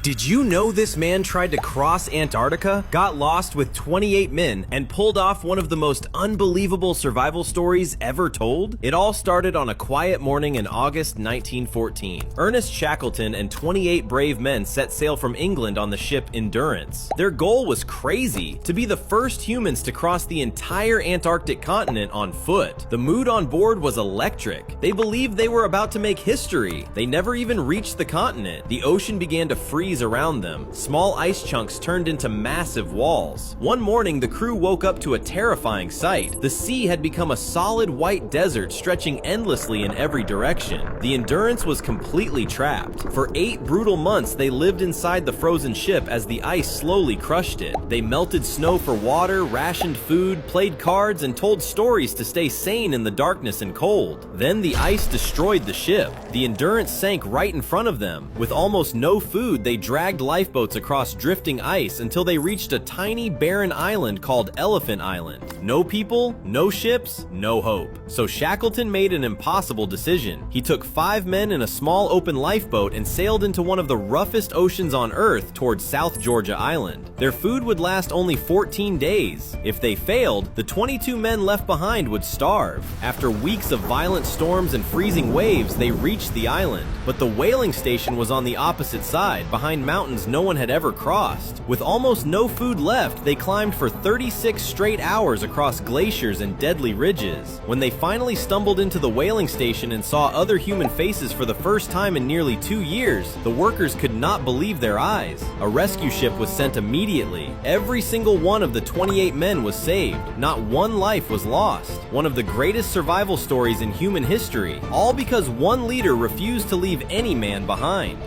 Did you know this man tried to cross Antarctica, got lost with 28 men, and pulled off one of the most unbelievable survival stories ever told? It all started on a quiet morning in August 1914. Ernest Shackleton and 28 brave men set sail from England on the ship Endurance. Their goal was crazy: to be the first humans to cross the entire Antarctic continent on foot. The mood on board was electric. They believed they were about to make history. They never even reached the continent. The ocean began to freeze around them. Small ice chunks turned into massive walls. One morning, the crew woke up to a terrifying sight. The sea had become a solid white desert stretching endlessly in every direction. The Endurance was completely trapped. For 8 brutal months, they lived inside the frozen ship as the ice slowly crushed it. They melted snow for water, rationed food, played cards, and told stories to stay sane in the darkness and cold. Then the ice destroyed the ship. The Endurance sank right in front of them. With almost no food, they dragged lifeboats across drifting ice until they reached a tiny barren island called Elephant Island. No people, no ships, no hope. So Shackleton made an impossible decision. He took 5 men in a small open lifeboat and sailed into one of the roughest oceans on Earth towards South Georgia Island. Their food would last only 14 days. If they failed, the 22 men left behind would starve. After weeks of violent storms and freezing waves, they reached the island. But the whaling station was on the opposite side, behind mountains no one had ever crossed. With almost no food left, they climbed for 36 straight hours across glaciers and deadly ridges. When they finally stumbled into the whaling station and saw other human faces for the first time in nearly 2 years, the workers could not believe their eyes. A rescue ship was sent immediately. Every single one of the 28 men was saved. Not one life was lost. One of the greatest survival stories in human history, all because one leader refused to leave any man behind.